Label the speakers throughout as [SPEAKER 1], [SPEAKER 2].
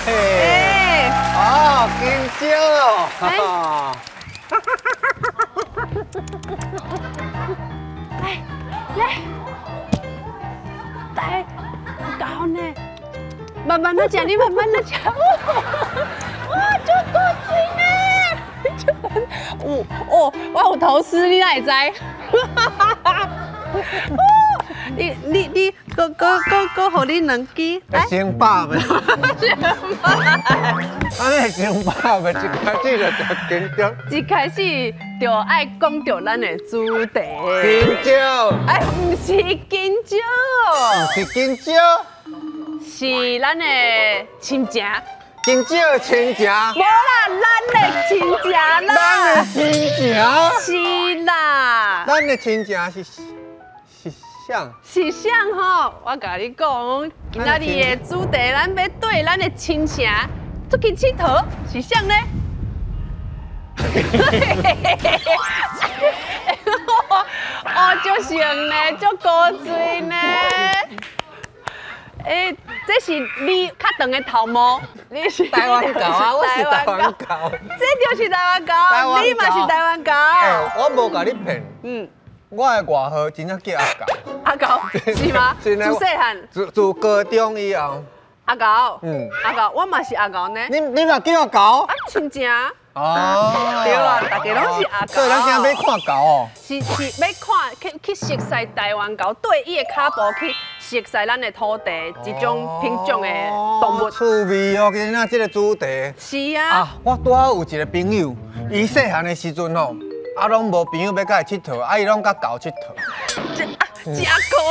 [SPEAKER 1] 哎，
[SPEAKER 2] 哦，金蕉哦。
[SPEAKER 1] 来，搞呢，慢慢的吃，你慢慢的吃。哇，就多水呢！我有头丝，你哪会知？你哥，互你两支，
[SPEAKER 2] 来先饱呗。安尼先饱呗，一开始就食金蕉。
[SPEAKER 1] 一开始就爱讲到咱的主题。
[SPEAKER 2] 金蕉，
[SPEAKER 1] 哎，不是金蕉，
[SPEAKER 2] 是金蕉，
[SPEAKER 1] 是咱的亲情。
[SPEAKER 2] 金蕉的亲情。
[SPEAKER 1] 无啦，咱的亲情啦。
[SPEAKER 2] 咱的亲情。
[SPEAKER 1] 是啦。
[SPEAKER 2] 咱的亲情是啥？
[SPEAKER 1] 是啥吼？我甲你讲，今仔日的主题，咱要对咱的亲情出去佚佗，是啥呢？就成呢，足高水呢。这是你较长的头毛，你是
[SPEAKER 2] 台湾狗啊，我是台湾狗。
[SPEAKER 1] 这就是台湾狗，你嘛是台湾狗。
[SPEAKER 2] 我无甲你骗。我的外号真正叫阿狗。
[SPEAKER 1] 阿狗是吗？自细汉。
[SPEAKER 2] 自高中以后。
[SPEAKER 1] 阿狗。阿狗，我嘛是阿狗呢。
[SPEAKER 2] 你嘛叫阿狗？
[SPEAKER 1] 啊，亲情。
[SPEAKER 2] 哦。
[SPEAKER 1] 对啦，大家拢是阿狗。
[SPEAKER 2] 所以咱今日要看狗哦。
[SPEAKER 1] 是要看去熟悉台湾狗，对伊的脚步去熟悉咱的土地，一种品种的动物。
[SPEAKER 2] 趣味哦，今仔这个主题。
[SPEAKER 1] 是啊。
[SPEAKER 2] 啊，我拄好有一个朋友，伊细汉的时阵吼。拢无朋友要甲伊佚佗，伊拢甲狗佚佗。
[SPEAKER 1] 真可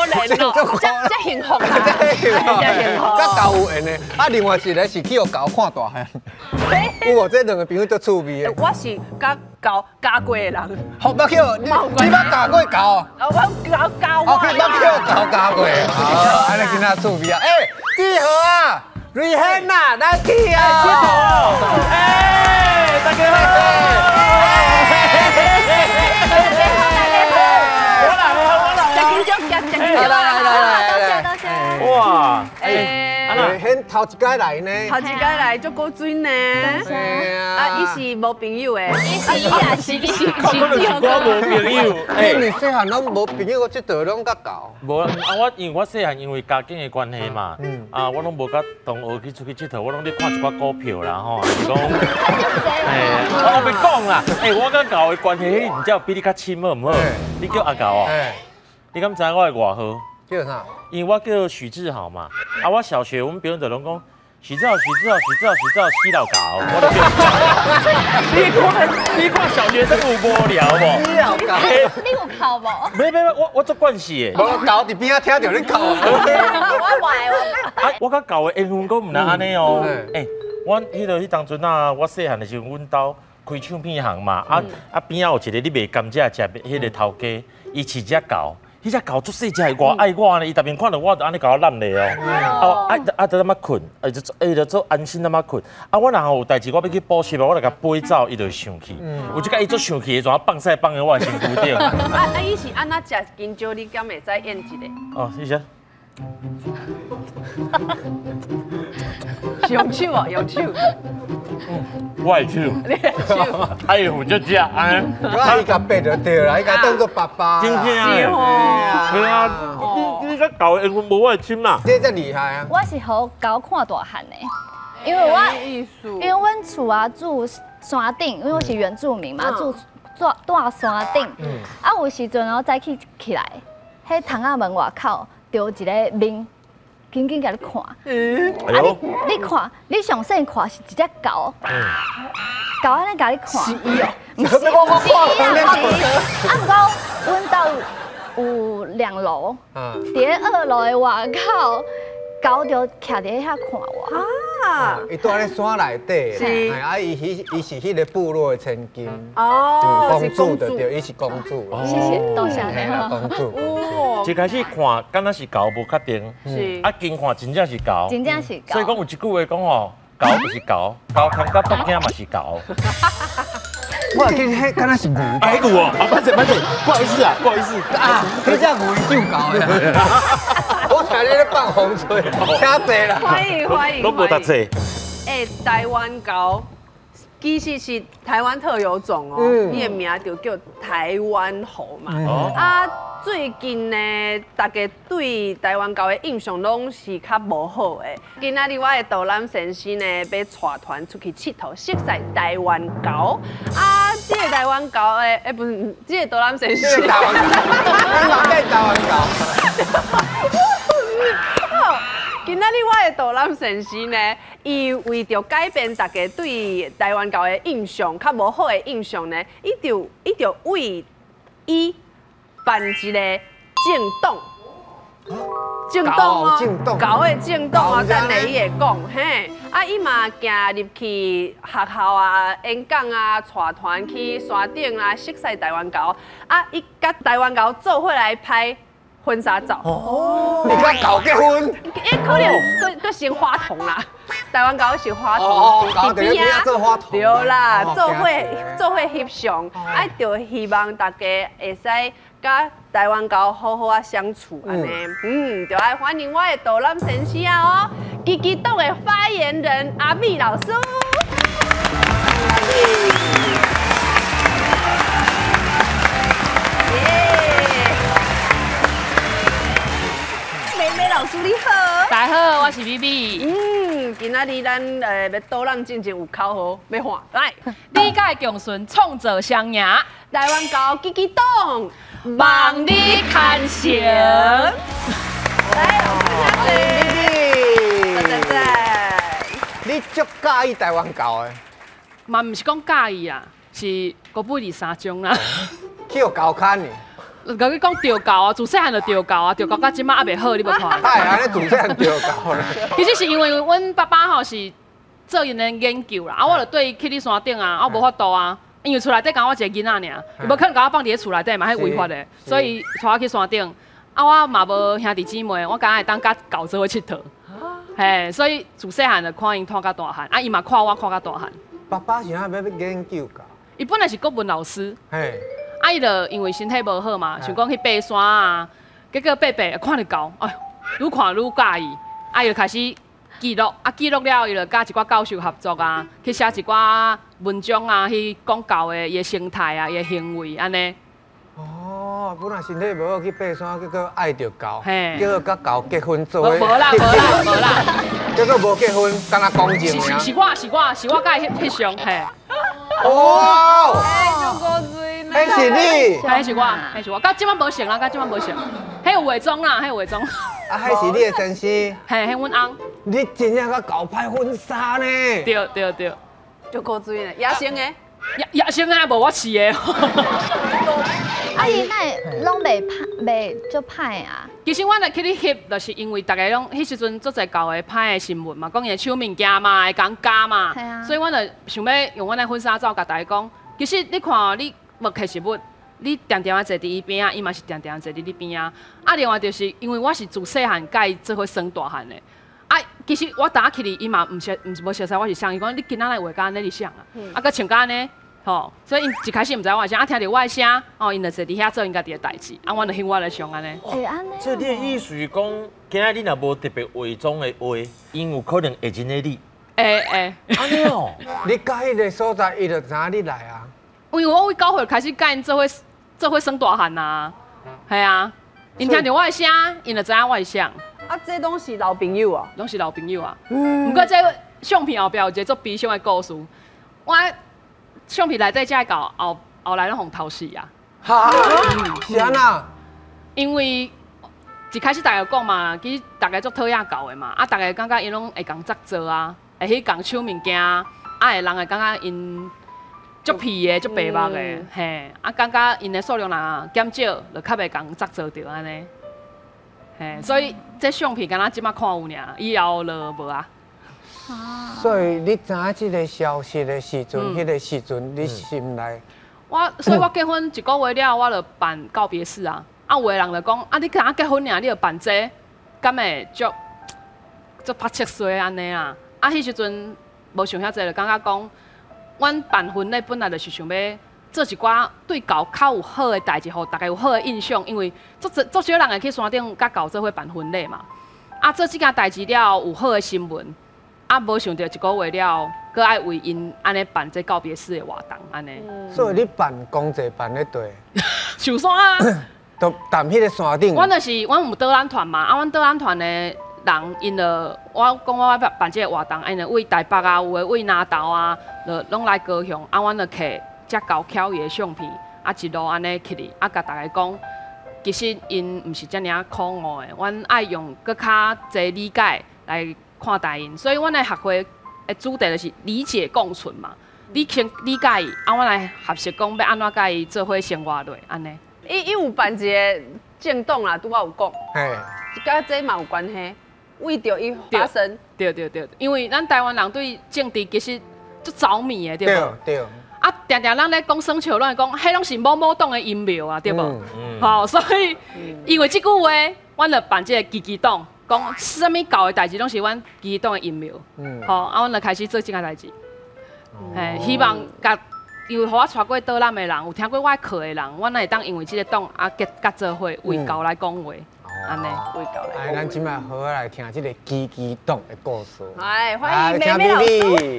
[SPEAKER 1] 怜哦，真幸福啦，
[SPEAKER 2] 真幸福。甲狗有缘的，另外一个是去互狗看大汉。有无？这两个朋友足趣味的。
[SPEAKER 1] 我是甲狗教过的人。
[SPEAKER 2] 好，捌去你捌教过狗？
[SPEAKER 1] 我教我。
[SPEAKER 2] 捌去狗教过。好，安尼今仔趣味啊！几号啊？瑞亨啊，咱去啊！
[SPEAKER 3] 佚佗哦！大家好。哇！
[SPEAKER 2] 很头一届来呢，
[SPEAKER 1] 头一届来足够水呢。啊，伊是无朋友的，伊是
[SPEAKER 3] 可能是我无朋友。
[SPEAKER 2] 你细汉拢无朋友，我佚佗拢甲狗。
[SPEAKER 3] 无啊，因为我细汉因为家境的关系嘛，我拢无甲同学去出去佚佗，我拢咧看一寡股票啦吼，是讲，我要讲啦，我甲狗的关系，迄唔知比你较亲好唔好？你叫阿狗哦，你敢知我的外号？
[SPEAKER 2] 叫啥？
[SPEAKER 3] 因为我叫许志豪嘛，我小学我们别人就拢讲许志豪死老狗，我就叫。你看小学生有无聊无？
[SPEAKER 2] 死老狗，
[SPEAKER 4] 你有哭无？
[SPEAKER 3] 没，我做惯势的。
[SPEAKER 2] 无狗伫边仔听到你哭。
[SPEAKER 4] 我坏
[SPEAKER 3] 啊，我甲狗的缘分讲唔能安尼哦。我迄当阵啊，我细汉的时候，阮兜开唱片行嘛，边仔有一个你卖甘蔗食迄个头家，伊饲只狗。迄只狗足细只，偌爱我呢，伊逐面看到我就安尼甲我揽咧哦。就那么困，就做安心那么困。我若有代志，我要去补习，我就甲飞走，伊就生气。有一个伊做生气的状，放屎放在我的身躯顶。
[SPEAKER 1] 伊是安怎食金蕉？你敢会使演一个？
[SPEAKER 3] 哦，谢谢。
[SPEAKER 1] 用手哦，用手。
[SPEAKER 3] 我会手。
[SPEAKER 1] 你会手？
[SPEAKER 3] 哎呦，就这样安。
[SPEAKER 2] 我伊甲背就对啦，伊甲当做爸爸。
[SPEAKER 3] 真正的。对啊，你甲狗的缘分无我的亲啦。
[SPEAKER 2] 这才厉害啊！
[SPEAKER 4] 我是互狗看大汉的，因为阮厝啊住山顶，因为我是原住民嘛，住山顶。有时阵我早起来，迄窗仔门外口就一个面。紧紧甲你看，你看，你上先看是一只狗，狗安尼甲你看，是伊哦，
[SPEAKER 2] 不是我看
[SPEAKER 4] 不过阮兜有2楼，伫2楼的外口，狗就徛伫遐看我。
[SPEAKER 2] 伊住咧山内底，伊是迄个部落的千金，公主的对，伊是公主。
[SPEAKER 4] 谢谢，多谢你。
[SPEAKER 2] 公主。
[SPEAKER 3] 一开始看，敢若是狗无确定，近看真正是狗。
[SPEAKER 4] 真正是狗。
[SPEAKER 3] 所以讲有一句话讲吼，狗就是狗，狗看甲北京嘛是狗。
[SPEAKER 2] 我记迄敢若是牛。
[SPEAKER 3] 迄牛哦，慢点，不好意思啊，
[SPEAKER 2] 迄只牛是救狗的。我听你咧放风吹，听济啦。
[SPEAKER 1] 欢迎。
[SPEAKER 3] 拢无读册。
[SPEAKER 1] 台湾猴其实是台湾特有种哦，伊的名就叫台湾猴嘛。啊，最近呢，大家对台湾猴的印象拢是较无好的。今仔日我的导览先生呢，要带团出去佚佗，熟悉台湾猴。啊，这个台湾猴的，不是，这个导览先生。
[SPEAKER 2] 台湾猴，你嘛变台湾猴。
[SPEAKER 1] 今仔日我的导览先生呢，伊为着改变大家对台湾猴的印象，较无好的印象呢，伊就为伊办一个震动，震动哦，猴的震动哦，等下伊会讲嘿。啊，伊嘛行入去学校啊、演讲啊、带团去山顶啊，熟悉台湾猴。啊，伊甲台湾猴做伙来拍婚纱照。
[SPEAKER 2] 哦，你甲猴结婚？
[SPEAKER 1] 可能佫先花童啦，台湾猴是花童，
[SPEAKER 2] 伫边啊做花童。
[SPEAKER 1] 对啦，做伙翕相，啊，就希望大家会使甲台湾猴好好啊相处安尼。就爱欢迎我的导览先生哦，基基党的发言人阿米老师。美老师你好，
[SPEAKER 5] 大家好，我是 BB。
[SPEAKER 1] 今仔日咱要导览进前有口号要喊，来，
[SPEAKER 5] 你甲共顺创造双赢，
[SPEAKER 1] 台湾猴基基党，
[SPEAKER 5] 望你看成。
[SPEAKER 1] 来，老师谢谢。
[SPEAKER 2] 你足介意台湾猴的？
[SPEAKER 5] 嘛唔是讲介意啊，是国本23种啦。
[SPEAKER 2] 去有狗看呢？
[SPEAKER 5] 甲你讲钓狗啊，自细汉就钓狗啊，钓狗到即马还袂好，你无看？
[SPEAKER 2] 哎，安尼自细汉钓狗咧。
[SPEAKER 5] 其实是因为阮爸爸吼是做因的研究啦，啊，我就对去你山顶啊，我无法度啊，因为厝内底讲我一个囡仔尔，伊无可能甲我放伫咧厝内底嘛，迄违法的，所以带我去山顶。啊，我嘛无兄弟姊妹，我敢会当甲狗做伙佚佗。嘿，所以自细汉就看因拖到大汉，啊，伊嘛看我看到大汉。
[SPEAKER 2] 爸爸是要研究狗。
[SPEAKER 5] 伊本来是国文老师。
[SPEAKER 2] 嘿。
[SPEAKER 5] 啊，伊就因为身体无好嘛，想讲去爬山啊，结果爬看着狗，哎，愈看愈介意，啊，伊就开始记录，啊，记录了，伊就甲一寡教授合作啊，去写一寡文章啊，去讲狗的伊的生态啊，伊的行为安尼。
[SPEAKER 2] 哦，本来身体无好去爬山，结果爱着狗，结果甲狗结婚做伙。
[SPEAKER 5] 无啦，
[SPEAKER 2] 结果无结婚，敢若讲情尔。
[SPEAKER 5] 是我甲伊翕相嘿。
[SPEAKER 2] 哇！
[SPEAKER 1] 就过水呢。
[SPEAKER 2] 迄是你，
[SPEAKER 5] 迄是我，到即摆无成啦，迄有伪装啦，迄有伪装。
[SPEAKER 2] 啊，迄是你的先生。
[SPEAKER 5] 嘿，迄阮翁。
[SPEAKER 2] 你真正甲搞拍婚纱呢？
[SPEAKER 5] 对。
[SPEAKER 1] 就过水呢，野生的。
[SPEAKER 5] 野生的无我饲的。
[SPEAKER 4] 啊，伊那拢袂就歹啊。
[SPEAKER 5] 其实我来去你翕，就是因为大家拢迄时阵做侪搞的歹的新闻嘛，讲伊的抢物件嘛，会讲假嘛，所以我就想要用阮的婚纱照甲大家讲，其实你看你无摕实物，你定定啊坐伫伊边啊，伊嘛是定定坐伫你边啊。啊，另外就是因为我是自细汉甲伊做伙生大汉的，啊，其实我打起哩，伊嘛毋是无熟悉我是像，伊讲你今仔来画甲安尼你像啊，啊，佮穿甲安尼。吼，所以因一开始毋知我的声，啊听到我的声，哦，因就坐伫遐做因家己的代志，啊，我就翕我的相安尼。
[SPEAKER 4] 会安尼？
[SPEAKER 3] 这你的意思是讲，今仔你若无特别伪装的话，因有可能会认得你。
[SPEAKER 5] 安
[SPEAKER 3] 尼哦。
[SPEAKER 2] 你到迄个所在，伊就知影你来啊。
[SPEAKER 5] 因为我为9岁开始甲因做伙生大汉啊，系啊，因听到我的声，因就知影我的相。
[SPEAKER 1] 啊，这拢是老朋友啊，
[SPEAKER 5] 拢是老朋友啊。不过这相片后壁有一个足悲伤的故事，我。相片内底才会到后来拢互偷死啊！
[SPEAKER 2] 哈，是安那？
[SPEAKER 5] 因为一开始大家讲嘛，其实大家足讨厌狗的嘛，啊，大家感觉因拢会共作做啊，会去共抢物件，啊，会人会感觉因足屁的、足白目的，嘿，啊，感觉因的数量若减少，就较袂共作做着安尼，嘿，所以这相片敢若即马看有尔，以后就无啊。
[SPEAKER 2] 所以你知影这个消息的时阵，迄个时阵你心内，
[SPEAKER 5] 所以我结婚1个月了，我就办告别式啊。啊，有的人就讲，啊，你刚结婚尔，你就办这，敢会足拍切衰安尼啊？啊，迄时阵无想遐济，就感觉讲，阮办婚礼本来就是想要做一寡对狗较有好的代志，互大家有好的印象，因为足少人会去山顶甲狗做伙办婚礼嘛。啊，做这件代志了有好的新闻。啊，无想到一个月了，佮爱为因安尼办这告别式的活动安尼。
[SPEAKER 2] 所以你办公祭办咧对，
[SPEAKER 5] 上山啊，
[SPEAKER 2] 都站迄个山顶。
[SPEAKER 5] 阮就是阮有导览团嘛，啊，阮导览团的人因了，我讲我要办这个活动，因了为台北啊，有诶为南投啊，就拢来高雄，啊，阮就摕遮高巧伊的相片，啊，一路安尼去哩，啊，甲大家讲，其实因毋是遮尔可恶的，阮爱用搁较侪理解来看待因，所以阮的学会的主题就是理解共存嘛。你先理解伊，啊，阮来合适讲要安怎甲伊做伙生活落，安尼。
[SPEAKER 1] 伊有办一个震动啦，拄我有讲，
[SPEAKER 2] 嘿，
[SPEAKER 1] 甲这嘛有关系，为着伊发生。
[SPEAKER 5] 对，因为咱台湾人对政治其实足着迷的，对无？
[SPEAKER 2] 对。
[SPEAKER 5] 啊，常常咱咧讲耍笑，咱会讲，迄拢是某某党的阴谋啊，对无？好，所以因为即句话，阮就办这个基基党，讲啥物搞的代志拢是阮基基党的阴谋。好，啊，阮就开始做即个代志。嘿，希望甲因为互我带过导览的人，有听过我课的人，阮会当因为即个党啊甲做伙为教来讲话，安尼
[SPEAKER 1] 为教来。
[SPEAKER 2] 哎，咱今麦好好来听这个基基党的故事。
[SPEAKER 1] 哎，欢迎美美老师。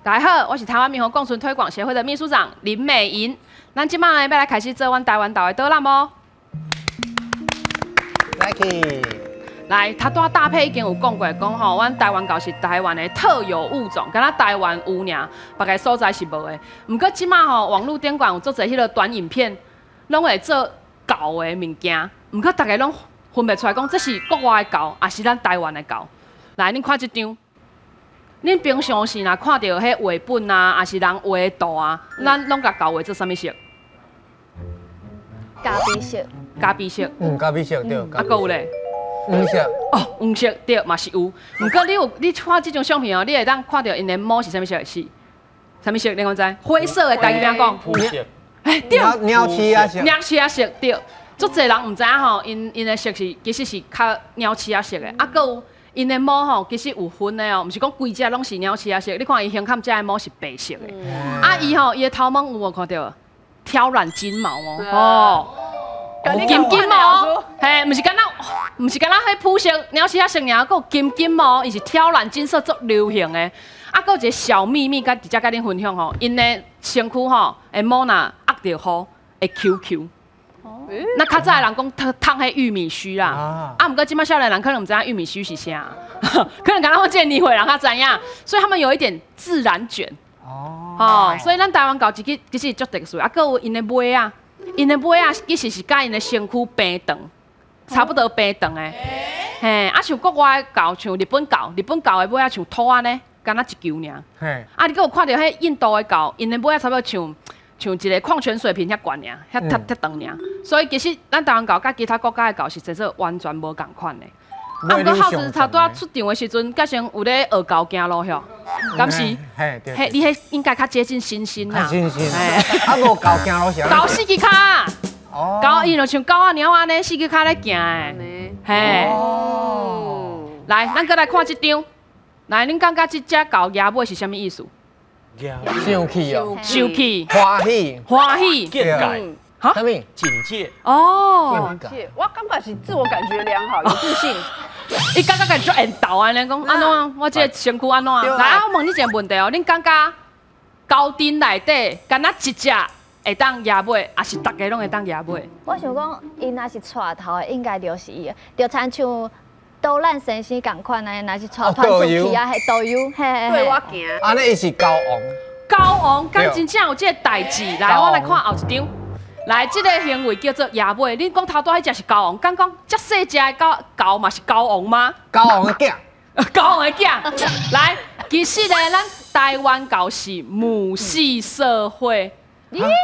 [SPEAKER 5] 大家好，我是台湾猕猴共存推广协会的秘书长林美莹。咱即摆呢要来开始做阮台湾岛的导览哦。
[SPEAKER 2] 来去。
[SPEAKER 5] 来，他带搭配已经有讲过，讲吼，阮台湾狗是台湾的特有物种，敢若台湾有尔，别个所在是无的。毋过即摆吼，网络顶管有做侪迄个短影片，拢会做狗的物件。毋过大家拢分袂出来，讲这是国外的狗，还是咱台湾的狗。来，恁看即张。恁平常时若看到迄画本啊，还是人画的图啊，咱拢甲狗画做啥物色？
[SPEAKER 4] 咖啡色。
[SPEAKER 5] 咖啡色。
[SPEAKER 2] 咖啡色对。
[SPEAKER 5] 啊，搁有咧。
[SPEAKER 2] 黄色。
[SPEAKER 5] 哦，黄色对，嘛是有。毋过你看即张相片哦，你会当看到因的毛是啥物色的？是啥物色？你讲知？灰色的，台语怎讲？
[SPEAKER 3] 肤色。
[SPEAKER 5] 哎，对。
[SPEAKER 2] 鸟鼠仔色。
[SPEAKER 5] 鸟鼠仔色对。足侪人毋知影吼，因的色是其实是较鸟鼠仔色的，啊，搁有。因的毛吼，其实有分的哦，毋是讲规只拢是鸟鼠仔色。你看伊胸坎遮的毛是白色的，啊，伊吼伊的头毛有无看到？挑染金毛哦，金毛，嘿，毋是敢若迄肤色鸟鼠仔色尔，佮金毛，伊是挑染金色足流行的。啊，佮一个小秘密，直接甲恁分享吼，因的身躯吼，的毛若压着雨，会 QQ。那较早的人讲烫迄玉米须啦，啊，毋过即摆少年人可能毋知影玉米须是啥，可能敢若我这年岁人较知影，所以他们有一点自然卷。哦，所以咱台湾狗其实足特殊，啊，佮有因的尾啊，其实是甲因的身躯平长，差不多平长的。嘿，啊，像国外的狗，像日本狗的尾啊像土安尼，敢若一球尔。嘿，啊，你佮有看到迄印度的狗，因的尾啊差不多像一个矿泉水瓶遐悬尔，遐较长尔，所以其实咱台湾狗甲其他国家的狗是真正完全无共款的。啊，毋过耗子头拄仔出场的时阵，甲先有咧学狗行路吼，敢是？嘿，你迄应该较接近猩猩啦。
[SPEAKER 2] 猩猩，啊无狗行路是？
[SPEAKER 5] 狗四只脚，狗伊就像狗仔猫安尼四只脚咧行的，嘿。来，咱搁来看即张，来，恁感觉即只狗牙尾是啥物意思？
[SPEAKER 2] 生气哦，
[SPEAKER 5] 生气，
[SPEAKER 2] 欢喜，
[SPEAKER 3] 见解，
[SPEAKER 2] 哈？什么？
[SPEAKER 3] 警戒。
[SPEAKER 5] 哦，
[SPEAKER 1] 我感觉是自我感觉良好，有自信。
[SPEAKER 5] 伊感觉足缘投安尼讲安怎？我这个身躯安怎？来，我问你一个问题哦，恁感觉高丁内底敢若一只会当压尾，还是大家拢会当压尾？
[SPEAKER 4] 我想讲，伊若是带头的，应该就是伊，就亲像。导览先生共款啊，若是带团出去啊，系导游，嘿，
[SPEAKER 1] 对我行。
[SPEAKER 2] 安尼伊是高王。
[SPEAKER 5] 高王，敢真正有这个代志？来，我来看后一张。来，这个行为叫做压尾。恁讲头拄迄只是高王，敢讲遮细只的狗嘛是高王吗？
[SPEAKER 2] 高王的囝。
[SPEAKER 5] 高王的囝。来，其实呢，咱台湾狗是母系社会。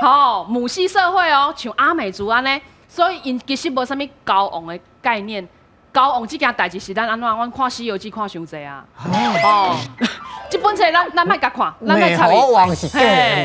[SPEAKER 5] 好，母系社会哦，像阿美族安尼，所以因其实无啥物高王的概念。高王这件代志是咱安怎？阮看《西游记》看伤济啊！哦，这本册咱莫甲看，咱莫插伊。
[SPEAKER 2] 美猴王是假，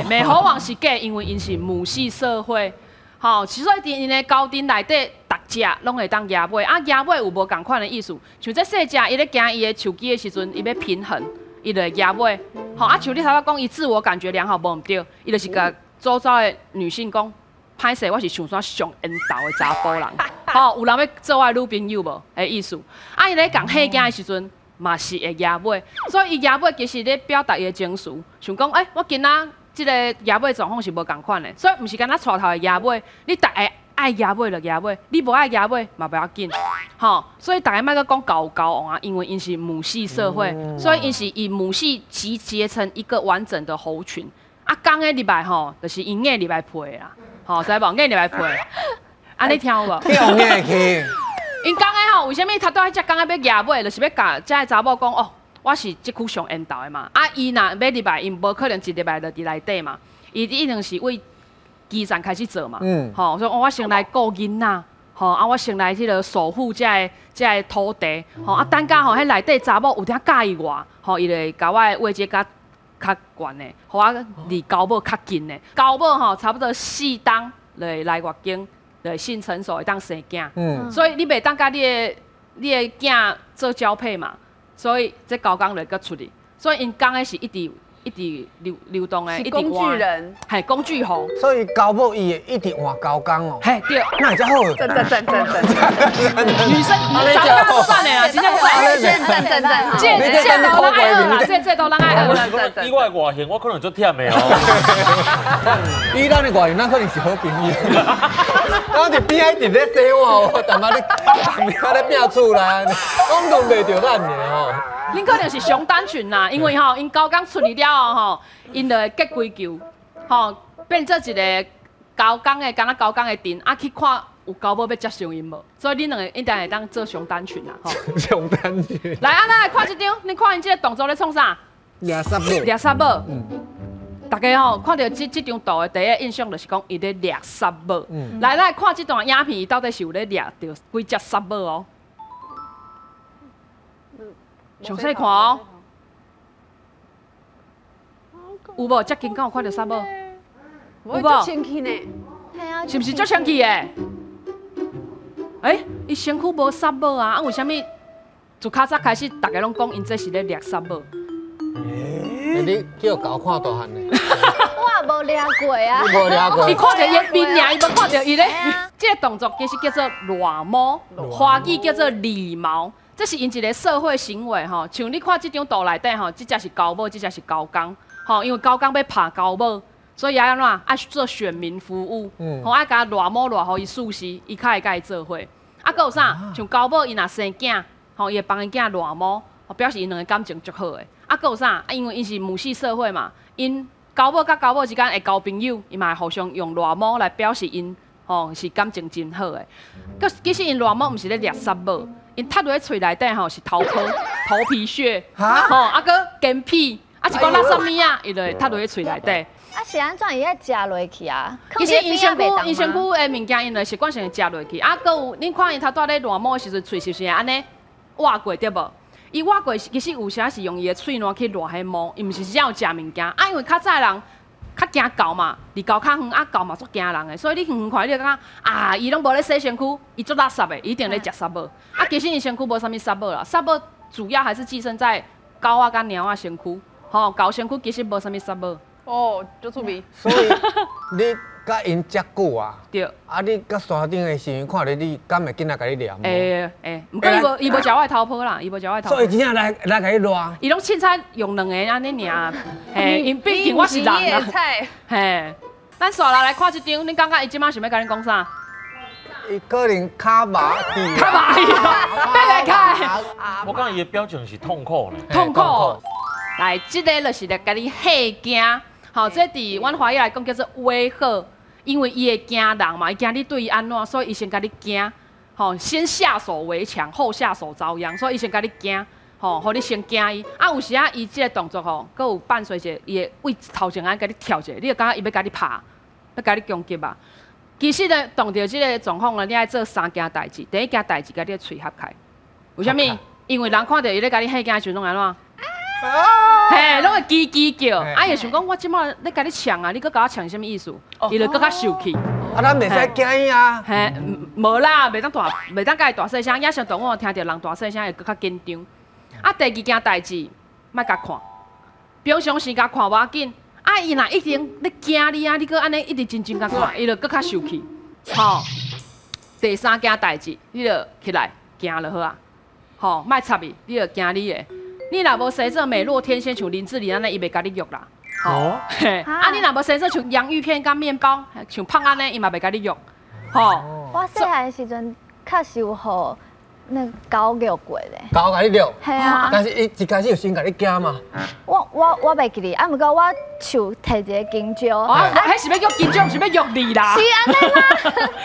[SPEAKER 5] 美猴王是假，因为因是母系社会。吼，所以因的高丁内底，逐只拢会当压尾。啊，压尾有无共款的意思？像这细只，伊咧行伊的手机的时阵，伊要平衡，伊就压尾。好啊，像你头仔讲，伊自我感觉良好，无毋对，伊就是甲周遭的女性讲，歹势，我是想煞上缘投的查甫人，吼，有人要做我女朋友无？的意思。啊，伊咧讲吓惊的时阵，嘛是会压尾，所以伊压尾其实咧表达伊的情绪，想讲，我今仔即个压尾状况是无共款的，所以毋是干那带头的压尾，你逐个爱压尾就压尾，你无爱压尾嘛不要紧，吼，所以大家莫个讲交往啊，因为因是母系社会，所以因是以母系集结成一个完整的猴群。啊，公的入来吼，就是鹰的入来配啦，吼，知无？鹰入来配，安尼听有无？
[SPEAKER 2] 去用硬去。
[SPEAKER 5] 因公的吼，为什物他都爱只公的要压尾，就是要甲这个查某讲哦，我是即区上缘投的嘛。啊，伊若要入来，因无可能一入来就伫内底嘛，伊一定是为基层开始做嘛。吼，所以我先来顾囡仔，吼，啊，我先来迄个守护这个土地，吼，啊，等甲吼迄内底查某有点介意我，吼，伊就甲我的位阶较悬的，互我离交某较近的。交某吼差不多4档就会来月经，就会性成熟会当生囝。所以你袂当甲你的囝做交配嘛，所以这高工就搁出去。所以因讲的是一直流动的，
[SPEAKER 1] 是工具人，
[SPEAKER 5] 系工具猴。
[SPEAKER 2] 所以交某伊会一直换高工哦。
[SPEAKER 5] 嘿，对。
[SPEAKER 2] 那会较好。
[SPEAKER 1] 真。
[SPEAKER 5] 女生长得算的啦，真正算。
[SPEAKER 1] 正。
[SPEAKER 5] 这都人爱学啦，这都人爱学。
[SPEAKER 3] 以我的外形，我可能足忝的哦。
[SPEAKER 2] 以咱的外形，咱可能是好朋友。我伫边仔一直咧洗我哦，淡薄咧拼厝啦，讲都袂着咱的哦。
[SPEAKER 5] 恁可能是上单群啦，因为吼，因高工出去了吼，因就会结规球，吼，变做一个高工的，敢若高工的阵，啊去看有交某要接受因无，所以恁两个一定会当做上单群啦，吼。
[SPEAKER 2] 上单群。
[SPEAKER 5] 来啊，咱来看一张，你看因这个动作咧创啥？
[SPEAKER 2] 掠杀某。
[SPEAKER 5] 掠杀某。大家吼看到这张图的第一印象就是讲伊咧掠杀某。来，咱来看这段影片，到底是有咧掠到几只杀某哦？详细看哦，有无？接近敢有看到杀某？
[SPEAKER 1] 有无？清气呢？
[SPEAKER 5] 是不是足清气的？伊身躯无杀某啊？为什么自较早开始大家拢讲因这是咧掠杀某？
[SPEAKER 2] 你叫狗看大汉的。
[SPEAKER 4] 我无掠过啊。
[SPEAKER 2] 你无掠过。
[SPEAKER 5] 伊看到伊面尔，伊无看到伊咧。这个动作其实叫做裸毛，花语叫做礼貌。这是因一个社会行为吼，像你看这张图内底吼，这只是交某，这只是交工，吼，因为交工要拍交某，所以爱安怎爱做选民服务，吼，爱甲偌某偌互伊熟悉，伊较会甲伊做伙。啊，搁有啥？像交某伊若生囝，吼，伊会帮因囝偌某，表示因两个感情足好诶。啊，搁有啥？啊，因为因是母系社会嘛，因交某甲交某之间会交朋友，伊嘛会互相用偌某来表示因吼是感情真好诶。其实因偌某毋是咧掠杀某。因插落去喙内底吼是头皮屑，吼啊搁根屁，啊是讲那啥物啊，伊就会插落去喙内底。
[SPEAKER 4] 啊是安怎伊爱食落去啊？
[SPEAKER 5] 其实因身躯的物件，因就习惯性食落去。啊，搁有恁看因头拄咧乱摸的时阵，喙是不是安尼挖过对无？伊挖过其实有时是用伊的喙烂去乱迄摸，伊毋是只有食物件。啊，因为较早人较惊狗嘛，离狗较远，啊狗嘛足惊人的，所以你远看你就感觉啊，伊拢无咧洗身躯，伊足垃圾的，一定咧食杀某。啊，其实伊身躯无啥物杀某啦，杀某主要还是寄生在狗啊、甲猫啊身躯，吼，狗身躯其实无啥物杀某。
[SPEAKER 1] 哦，足趣味。
[SPEAKER 2] 所以你甲因遮久啊？
[SPEAKER 5] 对。
[SPEAKER 2] 啊，你甲山顶的时阵看到你，敢会紧来甲你掠？
[SPEAKER 5] 毋过伊无食我的头皮啦，伊无食我的头皮。
[SPEAKER 2] 所以真正来甲你掠。
[SPEAKER 5] 伊拢凊彩用两个安尼尔，嘿，因毕竟我是人啊。嘿，咱刷来看一张，你感觉伊即摆想要甲你讲啥？
[SPEAKER 2] 伊可能卡麻痹。
[SPEAKER 5] 卡麻痹，别来开。
[SPEAKER 3] 我感觉伊的表情是痛苦呢。
[SPEAKER 5] 痛苦。来，这个就是来甲你吓惊。好，这伫阮华语来讲叫做威吓，因为伊会惊人嘛，伊惊你对伊安怎，所以伊先甲你惊。吼，先下手为强，后下手遭殃，所以伊先甲你惊，吼，互你先惊伊。啊，有时啊，伊即个动作吼，佮有伴随者，伊会为头前安甲你跳者，你就感觉伊要甲你拍，要甲你攻击吧。其实呢，碰到即个状况呢，你爱做3件代志。第一件代志，甲你喙合开。为虾米？因为人看到伊咧甲你吓惊的时阵，拢安怎？嘿，拢会叽叽叫，啊，伊想讲我即摆咧甲你抢啊，你搁甲我抢什么意思？伊就搁较生气。
[SPEAKER 2] 啊，咱袂使惊伊啊。
[SPEAKER 5] 嘿，无啦，袂当甲伊大细声，野生动物听到人大细声会搁较紧张。啊，第二件代志，莫甲看。平常时甲看无要紧，啊伊若一定咧惊你啊，你搁安尼一直真真甲看，伊就搁较生气。吼，第三件代志，你就起来行就好啊。吼，莫插伊，你就行你的。你若无生做美若天仙像林志玲安尼，伊袂甲你约啦。哦，嘿，啊你若无生做像洋芋片甲面包，像胖安尼，伊嘛袂甲你约。吼，
[SPEAKER 4] 我细汉时阵确实有互那狗虐过咧。
[SPEAKER 2] 狗甲你遛？
[SPEAKER 4] 系啊。
[SPEAKER 2] 但是伊一开始就先甲你惊嘛。
[SPEAKER 4] 我袂记哩，啊，毋过我手摕一个金蕉。
[SPEAKER 5] 啊，迄是要约金蕉，是要约你啦。
[SPEAKER 4] 是安尼吗？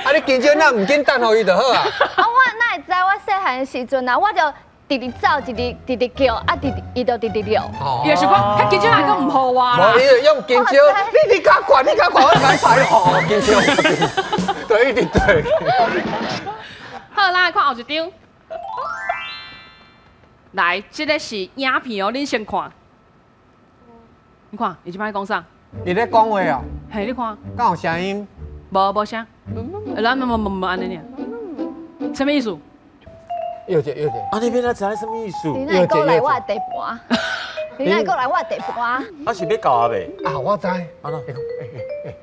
[SPEAKER 2] 啊，你金蕉那唔紧等互伊就好啊。
[SPEAKER 4] 啊，我哪会知我细汉的时阵啊，我就直直走，直直叫，啊，伊就直直遛。
[SPEAKER 5] 伊就想讲，迄金蕉还佫唔好我啦。
[SPEAKER 2] 无，伊就用金蕉，你甲管，我来排吼金蕉。对，一定对。
[SPEAKER 5] 好，咱来看后一张。来，这个是影片哦，恁先看。你看，伊即摆讲啥？
[SPEAKER 2] 伊咧讲话哦。
[SPEAKER 5] 嘿，你看。
[SPEAKER 2] 敢有声音？
[SPEAKER 5] 无声。咱冇安尼尔。什么意思？
[SPEAKER 2] 有者。
[SPEAKER 3] 啊，你变仔知什么意思？
[SPEAKER 4] 你哪过来我的地盘？你哪过来我的地盘？
[SPEAKER 3] 啊是要教啊未？
[SPEAKER 2] 啊，我知。啊
[SPEAKER 3] 喏，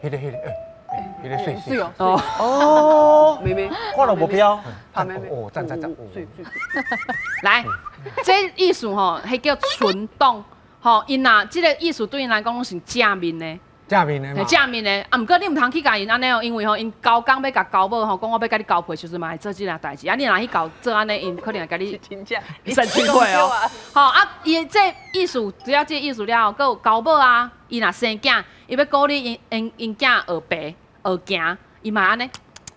[SPEAKER 2] 迄个，迄个水
[SPEAKER 5] 哦。
[SPEAKER 3] 哦，
[SPEAKER 5] 妹妹，
[SPEAKER 3] 看到目标。
[SPEAKER 2] 哦，赞。
[SPEAKER 5] 来，这意思吼，迄叫存动。吼，因若即个意思对因来讲拢是正面的。
[SPEAKER 2] 正面的嘛。
[SPEAKER 5] 正面的，啊，毋过你毋通去甲因安尼哦，因为吼，因交工要甲交某吼，讲我要甲你交配，时阵嘛会做即件代志。啊，你若去搞做安尼，因可能会甲你生气会哦。吼啊，伊这意思，只要这意思了后，佮有交某啊，伊若生囝，伊要鼓励因囝学爬学行，伊嘛安尼，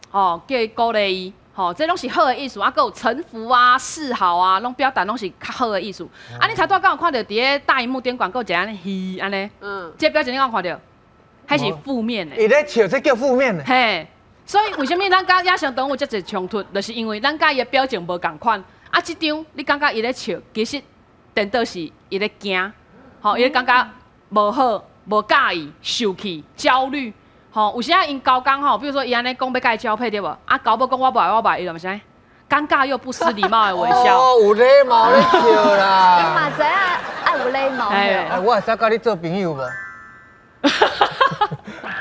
[SPEAKER 5] 吼叫伊鼓励伊。吼，这拢是好的意思，啊，佮有臣服啊、示好啊，拢表达拢是较好的意思。啊，你头拄敢有看到伫个大荧幕顶广告一个安尼嘻安尼，这表情你敢有看到？还是负面的。
[SPEAKER 2] 伊咧笑，这叫负面的。
[SPEAKER 5] 嘿，所以为什么咱甲野生动物遮侪冲突，就是因为咱甲伊的表情无共款。啊，即张你感觉伊咧笑，其实颠倒是伊咧惊，吼，伊咧感觉无好、无介意、受气、焦虑。吼，有时啊，因交工吼，比如说伊安尼讲要甲伊交配对无？啊，交某讲我无，伊就毋是尴尬又不失礼貌的微笑。
[SPEAKER 2] 哦，有礼貌咧笑啦。
[SPEAKER 4] 你嘛知影爱有礼貌。
[SPEAKER 2] 哎，我会使甲你做朋友无？